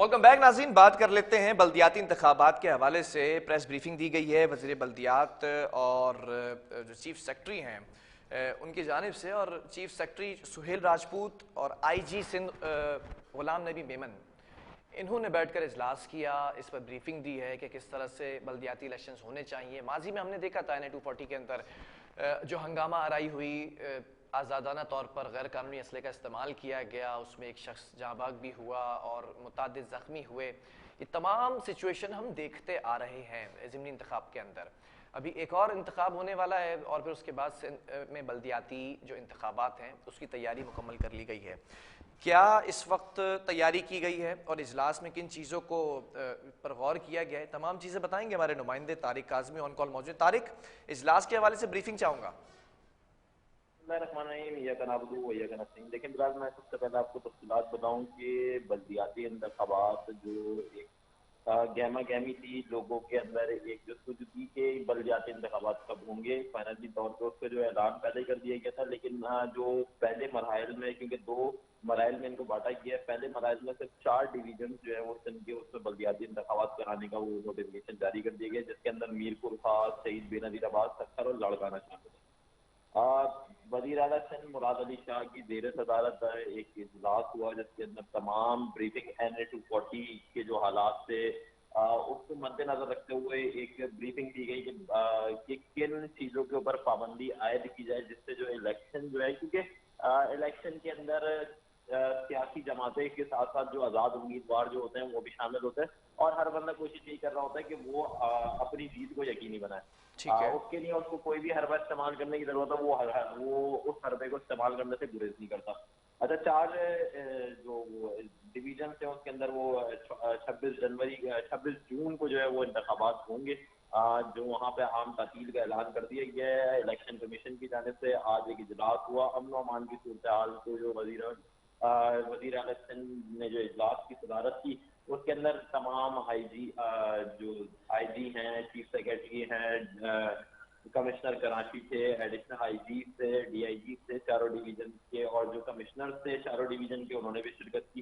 Welcome back नाज़रीन। बात कर लेते हैं बल्दियाती इंतखाबात के हवाले से। प्रेस ब्रीफिंग दी गई है वज़ीर बल्दियात और जो चीफ सेक्रेटरी हैं उनकी जानिब से, और चीफ सेक्रेटरी सुहेल राजपूत और IG सिंध गुलाम नबी मेमन, इन्होंने बैठकर इजलास किया। इस पर ब्रीफिंग दी है कि किस तरह से बल्दियाती इलेक्शंस होने चाहिए। माजी में हमने देखा था NA-240 के अंदर जो हंगामा आराई हुई, आज़ादाना तौर पर गैर कानूनी असले का इस्तेमाल किया गया, उसमें एक शख्स जाँ बाग भी हुआ और मुतअद्दिद ज़ख्मी हुए। ये तमाम सिचुएशन हम देखते आ रहे हैं ज़िमनी इंतखाब के अंदर। अभी एक और इंतखाब होने वाला है और फिर उसके बाद में बल्दियाती जो इंतखाबात हैं उसकी तैयारी मुकम्मल कर ली गई है। क्या इस वक्त तैयारी की गई है और इजलास में किन चीज़ों को पर गौर किया गया है, तमाम चीज़ें बताएंगे हमारे नुमाइंदे तारिक काज़मी ऑन कॉल मौजूद। तारिक, इजलास के हवाले से ब्रीफिंग चाहूँगा। लेकिन फिलहाल मैं सबसे पहले आपको तफसीलात बताऊं कि बल्दियाती इंतखाबात जो एक गहमा गहमी थी लोगों के अंदर, एक जस्तुजू के बल्दियाती इंतखाबात कब होंगे, फाइनली तौर पर उस पर जो ऐलान पहले कर दिया गया था। लेकिन जो पहले मराहल में, क्योंकि 2 मराहल में इनको बांटा गया है, पहले मराहल में सिर्फ 4 डिवीजन जो है वो सिंध के उसमें बल्दियाती इंतखाबात कराने का वो नोटिफिकेशन जारी कर दिया गया, जिसके अंदर मीरपुर खास, शहीद बेनजीराबाद, सक्खर और लाड़काना शामिल है। वज़ीर आला सिंध मुराद अली शाह की ज़ेर सदारत एक इजलास हुआ जिसके अंदर तमाम ब्रीफिंग NA-240 के जो हालात थे उसको मद्देनजर रखते हुए एक ब्रीफिंग दी गई कि किन चीज़ों के ऊपर पाबंदी आयद की जाए, जिससे जो इलेक्शन जो है, क्योंकि इलेक्शन के अंदर सियासी जमातें के साथ साथ जो आज़ाद उम्मीदवार जो होते हैं वो भी शामिल होते हैं, और हर बंदा कोशिश यही कर रहा होता है कि वो अपनी जीत को यकीनी बनाए। ठीक है। उसके लिए उसको कोई भी हरबा इस्तेमाल करने की जरूरत है, वो उस हरबे को इस्तेमाल करने से गुरेज नहीं करता। अच्छा, 4 जो डिवीजन है उसके अंदर वो 26 जून को जो है वो इंतखाबात होंगे, जो वहाँ पे आम तातील का ऐलान कर दिया गया है इलेक्शन कमीशन की जानिब से। आज एक इजलास हुआ अमन व अमान की सूरत हाल को जो वज़ीर आला सिंध ने जो इजलास की सदारत की, उसके अंदर तमाम जो IG हैं, चीफ सेक्रेटरी हैं, कमिश्नर कराची थे, एडिशनल IG थे, DIG थे चारों डिवीजन के, और जो कमिश्नर थे चारों डिवीजन के, उन्होंने भी शिरकत की।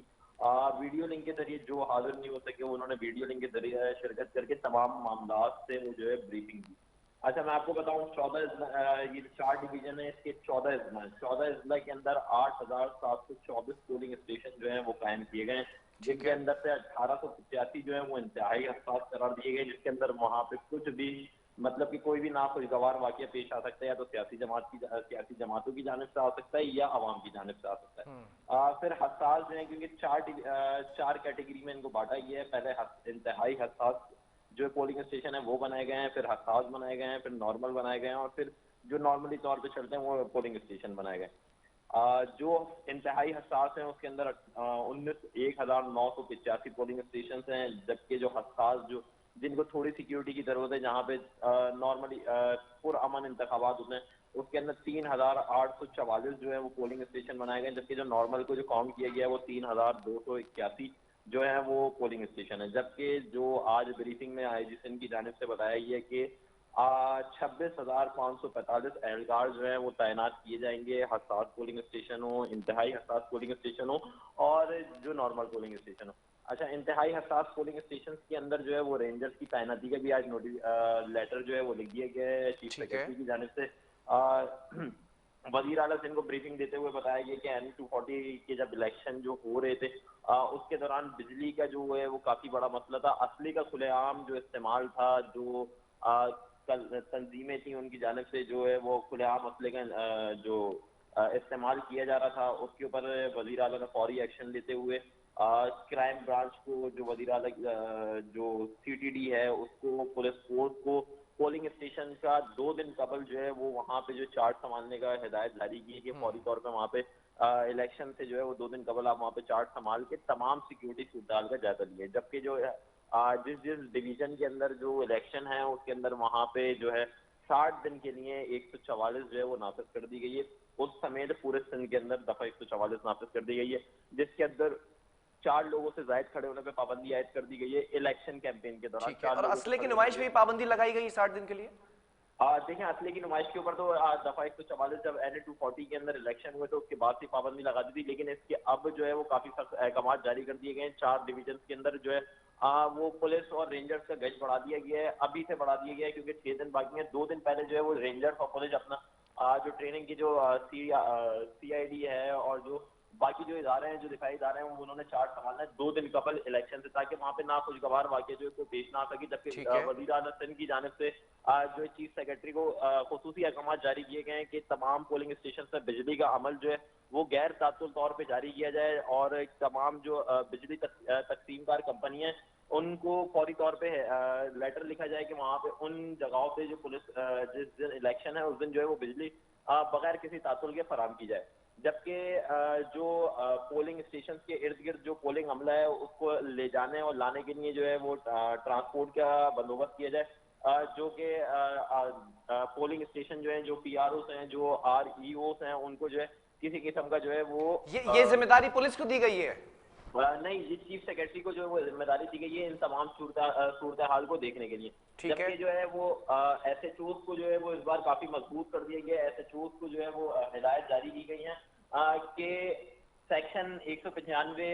वीडियो लिंक के जरिए जो हाजिर नहीं हो सके उन्होंने वीडियो लिंक के जरिए शिरकत करके तमाम मामला से वो जो है ब्रीफिंग दी। अच्छा, मैं आपको बताऊं 14 ये 4 डिवीजन है, इसके 14 अजला के अंदर 8,724 पोलिंग स्टेशन जो है वो कायम किए गए हैं, ठीक जिनके है। अंदर से 1885 जो है वो इंतहाई हसास करार दिए गए, जिसके अंदर वहां पे कुछ भी मतलब कि कोई भी नाखुशगवार वाकया पेश आ सकता है, या तो सियासी जमातों की जानिब से आ सकता है या अवाम की जानिब से आ सकता है। फिर हसास जो है, क्योंकि 4 कैटेगरी में इनको बांटा गया है। पहले इंतहाई हसास जो पोलिंग स्टेशन है वो बनाए गए हैं, फिर हसास बनाए गए हैं, फिर नॉर्मल बनाए गए हैं, और फिर जो नॉर्मली तौर पे चलते हैं वो पोलिंग स्टेशन बनाए गए। जो इंतहाई हसास हैं उसके अंदर 1,985 पोलिंग स्टेशन हैं, जबकि जो हसास जो जिनको थोड़ी सिक्योरिटी की जरूरत है, जहाँ पे नॉर्मली पुरअमन इंतखाबात होते हैं, उसके अंदर 3,844 जो है वो पोलिंग स्टेशन बनाए गए, जबकि जो नॉर्मल को जो काउंट किया गया है वो 3,281 जो है वो पोलिंग स्टेशन है। जबकि जो आज ब्रीफिंग में IG सिंध की जानिब से बताया गया कि 26,545 एहलकार जो है वो तैनात किए जाएंगे, हसास पोलिंग स्टेशन हो, इंतहाई हसास पोलिंग स्टेशन हो, और जो नॉर्मल पोलिंग स्टेशन हो। अच्छा, इंतहाई हसास पोलिंग स्टेशन के अंदर जो है वो रेंजर्स की तैनाती का भी आज लेटर जो है वो लिख दिया गया है चीफ ठीक है। सेक्रेटरी की जानिब से। वजीर आला सिंध को ब्रीफिंग देते हुए बताया गया कि NA-240 के जब इलेक्शन जो हो रहे थे उसके दौरान बिजली का जो है वो काफी बड़ा मसला था। असली का खुलेआम जो इस्तेमाल था, जो तंजीमें थी उनकी जानिब से जो है वो खुलेआम असले का जो इस्तेमाल किया जा रहा था, उसके ऊपर वजीर आला ने फौरी एक्शन लेते हुए क्राइम ब्रांच को, जो वजीर आला जो CTD है उसको, पुलिस फोर्स को पोलिंग स्टेशन का 2 दिन कबल जो है वो वहाँ पे जो चार्ट संभालने का हिदायत जारी की है कि फौरी तौर पे वहाँ पे इलेक्शन से जो है वो 2 दिन कबल आप वहाँ पे चार्ट संभाल के तमाम सिक्योरिटी सूरत का जायजा लिए। जबकि जो जिस जिस डिवीजन के अंदर जो इलेक्शन है उसके अंदर वहाँ पे जो है 60 दिन के लिए 144 जो है वो नाफिज कर दी गई है। उस समेत पूरे सिंध के अंदर दफा 144 नाफिज कर दी गई है, जिसके अंदर 4 लोगों से ज्यादा खड़े होने पे पाबंदी आयद कर दी गई है इलेक्शन कैंपेन के दौरान। ठीक है। 4 और लोगों से असले की खड़े नुमाइश होने में भी पे पाबंदी लगाई गई 60 दिन के लिए। देखिए असले की नुमाइश के ऊपर तो दफा 144 जब NA 240 के अंदर इलेक्शन हुए तो उसके बाद से पाबंदी लगा दी थी, लेकिन इसके अब जो है वो काफी सख्त अहकाम जारी कर दिए गए हैं। 4 डिवीजन के अंदर जो है वो पुलिस और रेंजर्स का गश्त बढ़ा दिया गया है, अभी से बढ़ा दिया गया है क्योंकि 6 दिन बाकी हैं। 2 दिन पहले जो है वो रेंजर्स और पुलिस अपना जो ट्रेनिंग की जो CID है और जो बाकी जो इदारे हैं, जो दिफाई इदारे हैं, उन्होंने चार्ज संभालना है 2 दिन कबल इलेक्शन से, ताकि वहाँ पे ना खुशगवार वाकई जो है कोई पेश ना आ सके। जबकि ठीक है। वजीर आला सिंध की जानिब से जो चीफ सेक्रेटरी को खुसूसी अहकाम जारी किए गए हैं कि तमाम पोलिंग स्टेशन से बिजली का अमल जो है वो गैर तात्तुल तौर पर जारी किया जाए और तमाम जो बिजली तकसीमकार कंपनी है उनको फौरी तौर पे लेटर लिखा जाए कि वहाँ पे उन जगहों पे जो पुलिस जिस दिन इलेक्शन है उस दिन जो है वो बिजली बगैर किसी तात्तुल के फराम की जाए। जबकि जो पोलिंग स्टेशन के इर्द गिर्द जो पोलिंग अमला है उसको ले जाने और लाने के लिए जो है वो ट्रांसपोर्ट का बंदोबस्त किया जाए, जो कि पोलिंग स्टेशन जो है, जो PROs हैं, जो REOs हैं, उनको जो है किसी किस्म का जो है वो ये जिम्मेदारी पुलिस को दी गई है? नहीं, ये चीफ सेक्रेटरी को जो है वो जिम्मेदारी दी गई है इन तमाम सूरत हाल को देखने के लिए। ठीक है। जबकि जो है वो SHOs को जो है वो इस बार काफी मजबूत कर दिया गया है। SHOs को जो है वो हिदायत जारी की गई है कि सेक्शन 195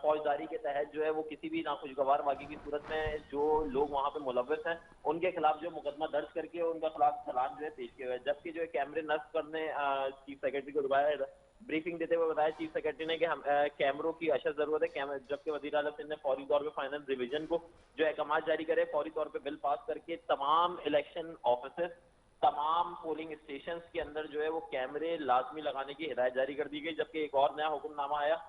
फौजदारी के तहत जो है वो किसी भी नाखुशगवार वाक़े की सूरत में जो लोग वहाँ पे मुलव्वस हैं उनके खिलाफ जो मुकदमा दर्ज करके उनका खिलाफ चालान जो है पेश किया हुआ है। जबकि जो है कैमरे नस्ब करने चीफ सेक्रेटरी को बताया, ब्रीफिंग देते हुए बताया चीफ सेक्रेटरी ने कि हम कैमरों की अशद जरूरत है। जबकि वज़ीर आला सिंध ने फौरी तौर पे फाइनेंस डिवीजन को जो अहकाम जारी करे, फौरी तौर पे बिल पास करके तमाम इलेक्शन ऑफिसर्स, तमाम पोलिंग स्टेशन के अंदर जो है वो कैमरे लाजमी लगाने की हिदायत जारी कर दी गई। जबकि एक और नया हुक्मनामा आया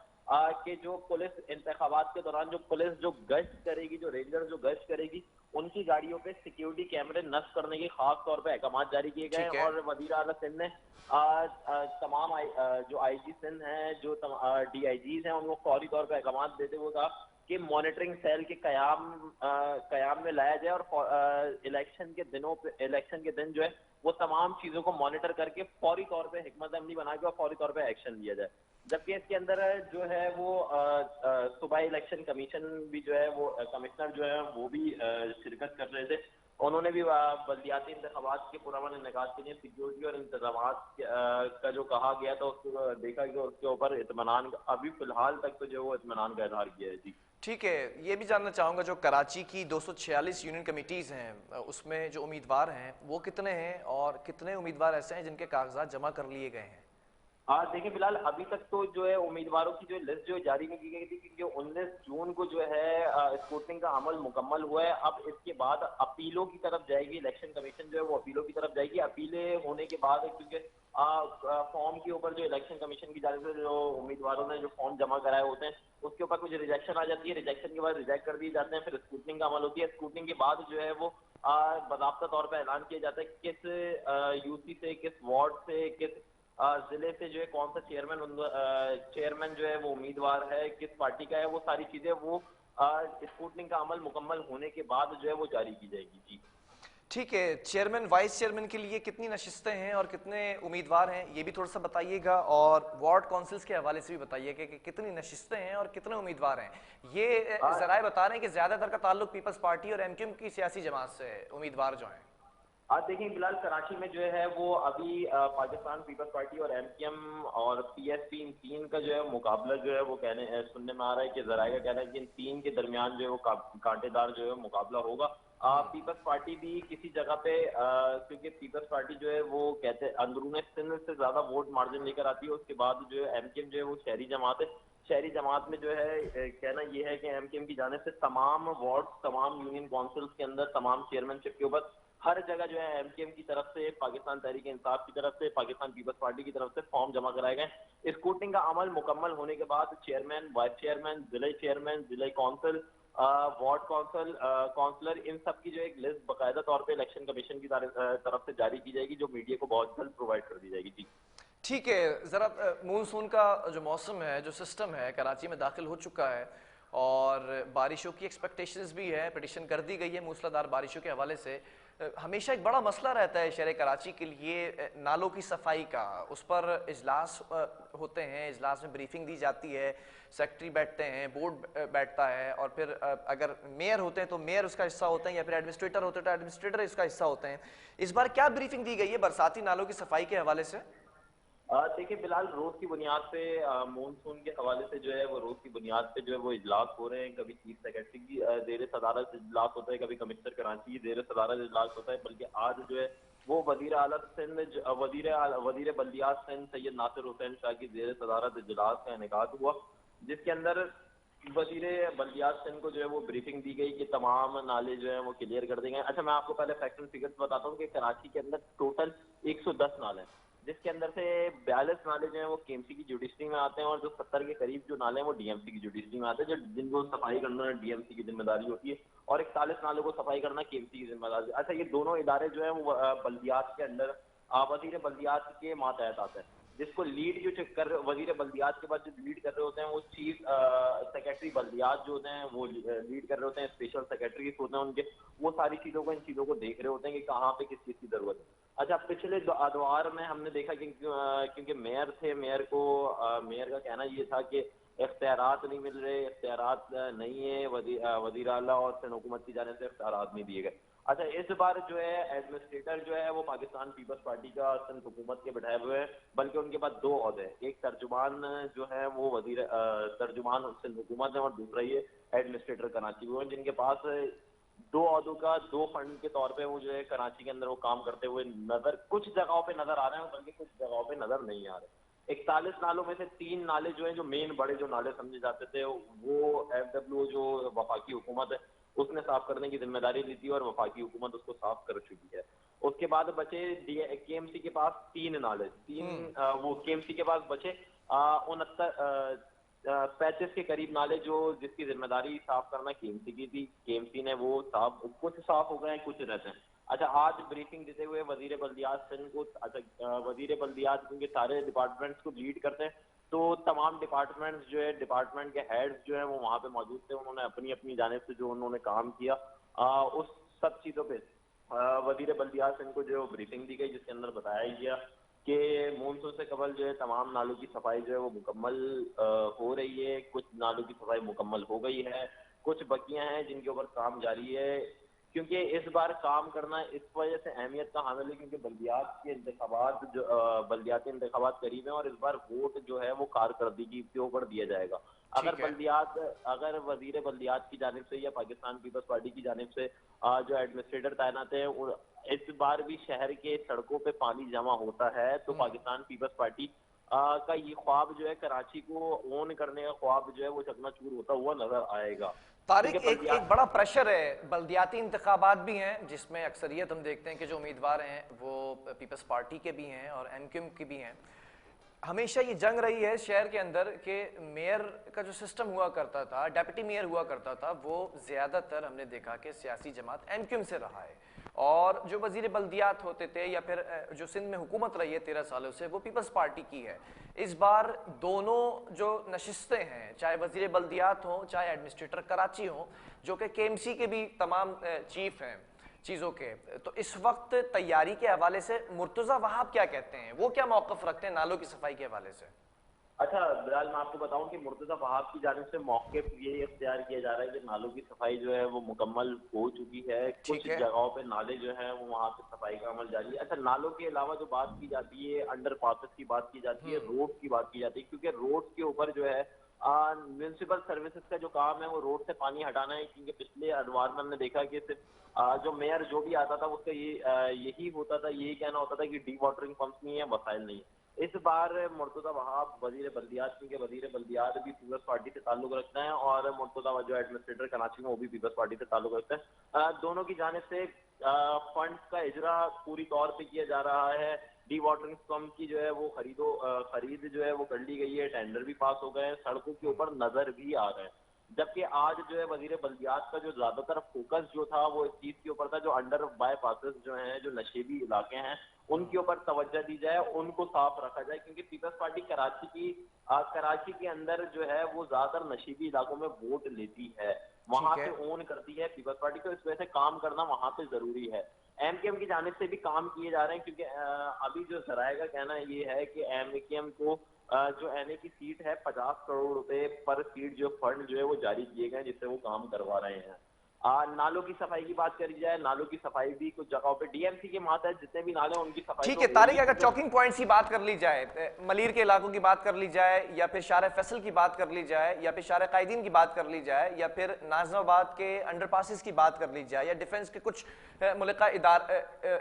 कि जो पुलिस इंतखाबात के दौरान जो पुलिस जो गश्त करेगी, जो रेंजर जो गश्त करेगी, उनकी गाड़ियों पे सिक्योरिटी कैमरे नस्ब करने के खास तौर पे अहकाम जारी किए गए हैं। और वज़ीर आला सिंध ने तमाम जो IG सिंध हैं, जो DIGs हैं, उनको फौरी तौर पे अहकाम देते हुए कहा कि मॉनिटरिंग सेल के कयाम में लाया जाए और इलेक्शन के दिनों पे, इलेक्शन के दिन जो है वो तमाम चीजों को मॉनिटर करके फौरी तौर पे हिकमत अमली बना के और फौरी तौर पे एक्शन लिया जाए। जबकि इसके अंदर जो है वो सूबाई इलेक्शन कमीशन भी जो है वो कमिश्नर जो है वो भी शिरकत कर रहे थे। उन्होंने भी बल्दियाती इंतखाबात के पुरअमन इनेकाद के लिए सिक्योरिटी और इंतजामात का जो कहा गया था उसको देखा गया, उसके ऊपर इत्मीनान अभी फिलहाल तक तो जो वो इत्मीनान का इजहार किया है। जी ठीक है। ये भी जानना चाहूँगा जो कराची की 246 यूनियन कमेटीज़ हैं उसमें जो उम्मीदवार हैं वो कितने हैं और कितने उम्मीदवार ऐसे हैं जिनके कागजात जमा कर लिए गए हैं? देखिए फिलहाल अभी तक तो जो है उम्मीदवारों की जो लिस्ट जो जारी नहीं की गई थी, क्योंकि 19 जून को जो है स्क्रूटनिंग का अमल मुकम्मल हुआ है। अब इसके बाद अपीलों की तरफ जाएगी, इलेक्शन कमीशन जो है वो अपीलों की तरफ जाएगी। अपीलें होने के बाद क्योंकि फॉर्म के ऊपर जो इलेक्शन कमीशन की जानिब से जो उम्मीदवारों ने जो फॉर्म जमा कराए होते हैं उसके ऊपर कुछ रिजेक्शन आ जाती है, रिजेक्शन के बाद रिजेक्ट कर दिए जाते हैं, फिर स्क्रूटनिंग का अमल होती है। स्क्रूटनिंग के बाद जो है वो बाकायदा तौर पर ऐलान किया जाता है किस UC से, किस वार्ड से, किस जिले से जो है कौन सा चेयरमैन जो है वो उम्मीदवार है, किस पार्टी का है, वो सारी चीजें वो स्क्रूटनिंग का अमल मुकम्मल होने के बाद जो है वो जारी की जाएगी। जी ठीक है। चेयरमैन वाइस चेयरमैन के लिए कितनी नशिस्तें हैं और कितने उम्मीदवार हैं ये भी थोड़ा सा बताइएगा, और वार्ड काउंसिल्स के हवाले से भी बताइएगा कि कितनी नशिस्तें हैं और कितने उम्मीदवार हैं। ये जराए बता रहे हैं कि ज्यादातर का ताल्लुक पीपल्स पार्टी और MQM की सियासी जमात से है, उम्मीदवार जो हैं। आज देखिए फिलहाल कराची में जो है वो अभी पाकिस्तान पीपल्स पार्टी और MQM और PSP इन तीन का जो है मुकाबला जो है वो सुनने में आ रहा है कि जराए का कहना है कि इन तीन के दरमियान जो है वो कांटेदार जो है मुकाबला होगा। पीपल्स पार्टी भी किसी जगह पे क्योंकि पीपल्स पार्टी जो है वो कहते हैं अंदरूनी सिंध से ज्यादा वोट मार्जिन लेकर आती है। उसके बाद जो है MQM जो है वो शहरी जमात है। शहरी जमात में जो है कहना ये है कि MQM की जानिब से तमाम वार्ड, तमाम यूनियन काउंसिल्स के अंदर, तमाम चेयरमैनशिप के ऊपर हर जगह जो है MQM की तरफ से, पाकिस्तान तहरीक इंसाफ की तरफ से, पाकिस्तान पीपल्स पार्टी की तरफ से फॉर्म जमा कराए गए। स्क्रूटनिंग का अमल मुकम्मल होने के बाद चेयरमैन, वाइस चेयरमैन, जिले काउंसिल, वार्ड काउंसलर, इन सब की जो एक लिस्ट बाकायदा तौर पे इलेक्शन कमीशन की तरफ से जारी की जाएगी, जो मीडिया को बहुत जल्द प्रोवाइड कर दी जाएगी। जी ठीक है। ज़रा मानसून का जो मौसम है, जो सिस्टम है, कराची में दाखिल हो चुका है और बारिशों की एक्सपेक्टेशंस भी है, पिटिशन कर दी गई है मूसलाधार बारिशों के हवाले से। हमेशा एक बड़ा मसला रहता है शहर कराची के लिए नालों की सफाई का। उस पर इजलास होते हैं, इजलास में ब्रीफिंग दी जाती है, सेक्रेटरी बैठते हैं, बोर्ड बैठता है, और फिर अगर मेयर होते हैं तो मेयर उसका हिस्सा होते हैं, या फिर एडमिनिस्ट्रेटर होते हैं तो एडमिनिस्ट्रेटर इसका हिस्सा होते हैं। इस बार क्या ब्रीफिंग दी गई है बरसाती नालों की सफाई के हवाले से? देखिए फिलहाल रोज की बुनियाद पे मॉनसून के हवाले से जो है वो रोज की बुनियाद पे जो है वो इजलास हो रहे हैं। कभी चीफ सेक्रेटरी की जेर सदारत इजलास होता है, कभी कमिश्नर कराची की जेर सदारत इजलास होता है। बल्कि आज जो है वो वजीर आला सिंध वजीर बल्दियात सिंध सैयद नासिर हुसैन शाह की जेर सदारत इजलास का इनेकाद हुआ, जिसके अंदर वजीर बल्दियात सिंध को जो है वो ब्रीफिंग दी गई कि तमाम नाले जो है वो क्लियर कर देंगे। अच्छा, मैं आपको पहले फैक्ट एंड फिगर्स बताता हूँ कि कराची के अंदर टोटल 110 नाले हैं, जिसके अंदर से 42 नाले जो हैं वो केएमसी की जुडिशरी में आते हैं, और जो 70 के करीब जो नाले हैं वो डीएमसी की जुडिशरी में आते हैं, जो जिनको सफाई करना डीएमसी की जिम्मेदारी होती है, और 41 नालों को सफाई करना केएमसी की जिम्मेदारी। अच्छा, ये दोनों इदारे जो है वो बल्दियात के अंदर वजीर बल्दियात के मातहत आते हैं, जिसको लीड जो कर वजीर बल्दियात के बाद जो लीड कर रहे होते हैं वो चीफ सेक्रेटरी बल्दियात जो होते हैं वो लीड कर रहे होते हैं, स्पेशल सेक्रेटरीज होते हैं उनके, वो सारी चीजों को इन चीजों को देख रहे होते हैं कि कहाँ पे किस चीज की जरूरत है। अच्छा, पिछले अदवार में हमने देखा कि क्योंकि मेयर थे, मेयर का कहना ये था कि इख्तियारात नहीं मिल रहे, इख्तियारात नहीं है, वजीर आला और सिंध हुकूमत की जाने से इख्तियारात नहीं दिए गए। अच्छा, इस बार जो है एडमिनिस्ट्रेटर जो है वो पाकिस्तान पीपल्स पार्टी का सिंध हुकूमत के बैठाए हुए हैं, बल्कि उनके पास दो ओहदे हैं। एक तर्जुमान जो है वो तर्जुमान सिंध हुकूमत है, और दूसरा ये एडमिनिस्ट्रेटर कराची हुए हैं, जिनके पास दो ओहदों का दो फंड के तौर पे वो जो है कराची के अंदर वो काम करते हुए नजर कुछ जगहों पे नजर आ रहे हैं, बल्कि कुछ जगहों पे नजर नहीं आ रहे। 41 नालों में से 3 नाले जो हैं, जो मेन बड़े जो नाले समझे जाते थे, वो एफडब्ल्यू जो वफाकी हुकूमत है उसने साफ करने की जिम्मेदारी ली थी, और वफाकी हुकूमत उसको साफ कर चुकी है। उसके बाद बचे केएमसी के पास 3 नाले, वो केएमसी के पास बचे 35 के करीब नाले, जो जिसकी जिम्मेदारी साफ करना केएमसी की थी। केएमसी ने वो साफ, कुछ साफ हो गए, कुछ रहते हैं। अच्छा, आज ब्रीफिंग देते हुए वजीर बल्दियात सिंध को, अच्छा वजीर बल्दियात क्योंकि सारे डिपार्टमेंट्स को लीड करते हैं, तो तमाम डिपार्टमेंट्स जो है, डिपार्टमेंट के हेड्स जो है वो वहाँ पे मौजूद थे। उन्होंने अपनी अपनी जानिब से जो उन्होंने काम किया, उस सब चीज़ों पे वजीर बल्दियात सिंध को जो ब्रीफिंग दी गई, जिसके अंदर बताया गया कि मानसून से कबल जो है तमाम नालों की सफाई जो है वो मुकम्मल हो रही है। कुछ नालों की सफाई मुकम्मल हो गई है, कुछ बकियां हैं जिनके ऊपर काम जारी है। क्योंकि इस बार काम करना इस वजह से अहमियत का हामिल है क्योंकि बल्दियाती इंतखाबात करीब हैं, और इस बार वोट जो है वो कारकर्दगी के ऊपर दिया जाएगा। अगर वजीर बल्दियात की जानिब से या पाकिस्तान पीपल्स पार्टी की जानिब से जो एडमिनिस्ट्रेटर तैनात है, इस बार भी शहर के सड़कों पे पानी जमा होता है, तो पाकिस्तान पीपल्स पार्टी का ये ख्वाब जो है कराची को ओन करने का ख्वाब जो है वो चकनाचूर होता हुआ नजर आएगा। तारिक, एक बड़ा प्रेशर है, बल्दियाती इंतखाबात भी हैं जिसमें अक्सरियत हम देखते हैं कि जो उम्मीदवार हैं वो पीपल्स पार्टी के भी हैं और एमक्यूएम के भी हैं। हमेशा ये जंग रही है शहर के अंदर कि मेयर का जो सिस्टम हुआ करता था, डेप्यूटी मेयर हुआ करता था, वो ज़्यादातर हमने देखा कि सियासी जमात एमक्यूएम से रहा है, और जो वजीर बल्दियात होते थे या फिर जो सिंध में हुकूमत रही है 13 सालों से, वो पीपल्स पार्टी की है। इस बार दोनों जो नशिस्तें हैं, चाहे वजीर बल्दियात हों चाहे एडमिनिस्ट्रेटर कराची हों, जो कि केएमसी के भी तमाम चीफ हैं चीज़ों के, तो इस वक्त तैयारी के हवाले से मुर्तज़ा वहाब क्या कहते हैं, वो क्या मौक़िफ़ रखते हैं नालों की सफाई के हवाले से? अच्छा बिलाल, मैं आपको बताऊं कि मुर्तजा वहाब की जानिब से मौक़िफ़ ये इख्तियार किया जा रहा है कि नालों की सफाई जो है वो मुकम्मल हो चुकी है। कुछ जगहों पे नाले जो है वो वहाँ पे सफाई का अमल जारी है। अच्छा, नालों के अलावा जो बात की जाती है, अंडर पासेस की बात की जाती है, रोड की बात की जाती है, क्योंकि रोड के ऊपर जो है म्यूनसिपल सर्विसेज का जो काम है वो रोड से पानी हटाना है। क्योंकि पिछले अदवार में हमने देखा कि सिर्फ जो मेयर जो भी आता था उसका यही होता था, यही कहना होता था कि डी वाटरिंग पंप्स नहीं है, वसाइल नहीं है। इस बार मुर्तजा वहाब वजीर बल्दियात, क्योंकि वजीर बल्दियात भी पीपल्स पार्टी से ताल्लुक रखता है, और मुर्तजा जो एडमिनिस्ट्रेटर कराची में वो भी पीपल्स पार्टी से ताल्लुक रखता है। दोनों की जानिब से फंड्स का इजरा पूरी तौर पे किया जा रहा है। डी वाटरिंग पंप की जो है वो खरीद जो है वो कर ली गई है, टेंडर भी पास हो गए हैं, सड़कों के ऊपर नजर भी आ रहे हैं। जबकि आज जो है वजीर बल्दियात का जो ज्यादातर फोकस जो था वो इस चीज के ऊपर था, जो अंडर बाईपासेस जो हैं, जो नशेबी इलाके हैं, उनके ऊपर तवज्जो दी जाए, उनको साफ रखा जाए। क्योंकि पीपल्स पार्टी कराची के अंदर जो है वो ज्यादातर नशीबी इलाकों में वोट लेती है, वहां पे ओन करती है पीपल्स पार्टी को, इस वजह से काम करना वहां पे जरूरी है। एमकेएम की जानिब से भी काम किए जा रहे हैं, क्योंकि अभी जो जराये का कहना ये है कि एमकेएम को जो एनए की सीट है 50 करोड़ रुपए पर सीट जो फंड जो है वो जारी किए गए, जिससे वो काम करवा रहे हैं। नालों की सफाई की बात करी जाए, नालों की सफाई भी कुछ जगहों पे डीएमसी के मातहत जितने भी नाले हैं उनकी सफाई ठीक तो है हो तारिक, ही अगर चुकी चौकिंग पॉइंट्स की बात कर ली जाए, मलीर के इलाकों की बात कर ली जाए, या फिर शार फैसल की बात कर ली जाए, या फिर शार कायदीन की बात कर ली जाए, या फिर नाजमाबाद के अंडरपासिस की बात कर ली जाए, या डिफेंस के कुछ मुल्का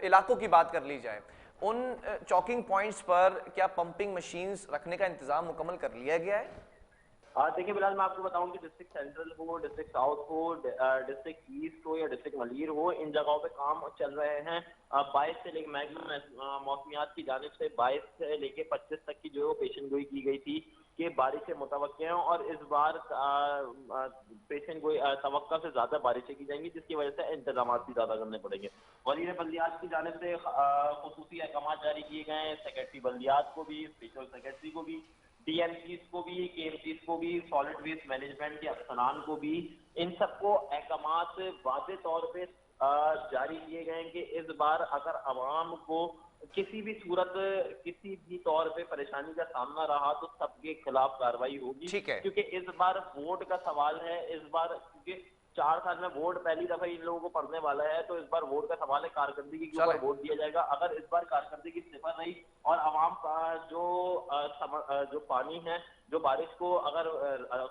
इलाकों की बात कर ली जाए, उन चौकिंग पॉइंट्स पर क्या पंपिंग मशीन्स रखने का इंतजाम मुकम्मल कर लिया गया है? देखिए बिलाल, मैं आपको बताऊं कि डिस्ट्रिक्ट सेंट्रल हो, डिस्ट्रिक्ट साउथ हो, डिस्ट्रिक्ट ईस्ट हो या डिस्ट्रिक्ट मलीर हो, इन जगहों पे काम चल रहे हैं। 22 से लेकर महकमा मौसमियात की जानिब से 22 से लेकर 25 तक की जो पेशन गोई की गई थी कि बारिश से मुतवक्के हैं, और इस बार पेशन गोई तवक्का से ज्यादा बारिशें की जाएंगी, जिसकी वजह से इंतजाम भी ज्यादा करने पड़ेंगे। वज़ीर बल्दियात की जानिब से खुसूसी अहकाम जारी किए गए हैं, सेक्रेटरी बल्दियात को भी, स्पेशल सेक्रेटरी को भी, डीएमसीज को भी, केएमसीज को भी, सॉलिड वेस्ट मैनेजमेंट के अफसरान को भी, इन सबको अहकामात वाज़े तौर पे जारी किए गए हैं कि इस बार अगर अवाम को किसी भी सूरत, किसी भी तौर पे परेशानी का सामना रहा तो सबके खिलाफ कार्रवाई होगी। ठीक है। क्योंकि इस बार वोट का सवाल है, इस बार क्योंकि 4 साल में वोट पहली दफा इन लोगों को पड़ने वाला है, तो इस बार वोट का सवाल है, कारकर्दगी के ऊपर वोट दिया जाएगा। अगर इस बार कारकर्दगी सिफर रही और अवाम का जो पानी है, जो बारिश को अगर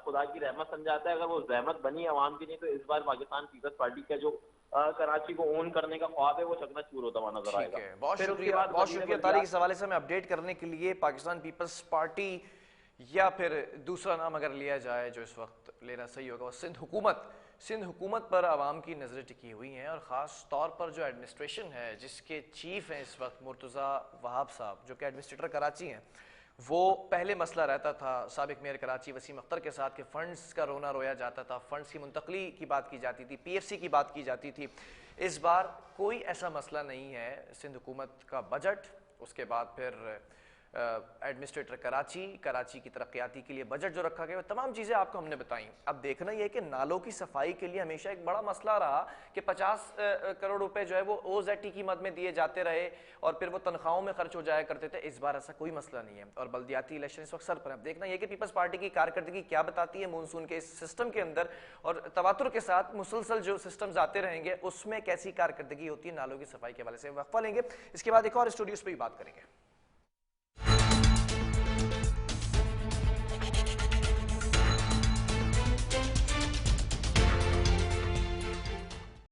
खुदा की रहमत समझाता है, अगर वो रहमत बनी अवाम की नहीं, तो इस बार पाकिस्तान पीपल्स पार्टी का जो कराची को ओन करने का ख्वाब है वो चकनाचूर होता हुआ नजर आएगा। बहुत शुक्रिया तारिक, इस हवाले से हमें अपडेट करने के लिए। पाकिस्तान पीपल्स पार्टी या फिर दूसरा नाम अगर लिया जाए जो इस वक्त लेना सही होगा, वो सिंध हुकूमत पर आवाम की नज़रें टिकी हुई हैं, और ख़ास तौर पर जो एडमिनिस्ट्रेशन है जिसके चीफ हैं इस वक्त मुर्तज़ा वहाब साहब, जो कि एडमिनिस्ट्रेटर कराची हैं, वो पहले मसला रहता था साबिक मेयर कराची वसीम अख्तर के साथ कि फ़ंड्स का रोना रोया जाता था, फ़ंड्स की मुंतकली की बात की जाती थी, पीएफसी की बात की जाती थी। इस बार कोई ऐसा मसला नहीं है। सिंध हुकूमत का बजट, उसके बाद फिर एडमिनिस्ट्रेटर कराची की तरक्याती के लिए बजट जो रखा गया, वो तमाम चीज़ें आपको हमने बताई। अब देखना यह है कि नालों की सफाई के लिए हमेशा एक बड़ा मसला रहा कि 50 करोड़ रुपए जो है वो ओजेटी की मद में दिए जाते रहे और फिर वो तनख्वाहों में खर्च हो जाया करते थे। इस बार ऐसा कोई मसला नहीं है, और बल्दियाती इलेक्शन इस वक्त सर पर है। अब देखना यह कि पीपल्स पार्टी की कारकर्दगी क्या बताती है मानसून के इस सिस्टम के अंदर, और तवातुर के साथ मुसलसल जो सिस्टम्स आते रहेंगे उसमें कैसी कारकर्दगी होती है नालों की सफाई के हवाले से। वक्फा लेंगे, इसके बाद एक और स्टूडियोज पर भी बात करेंगे।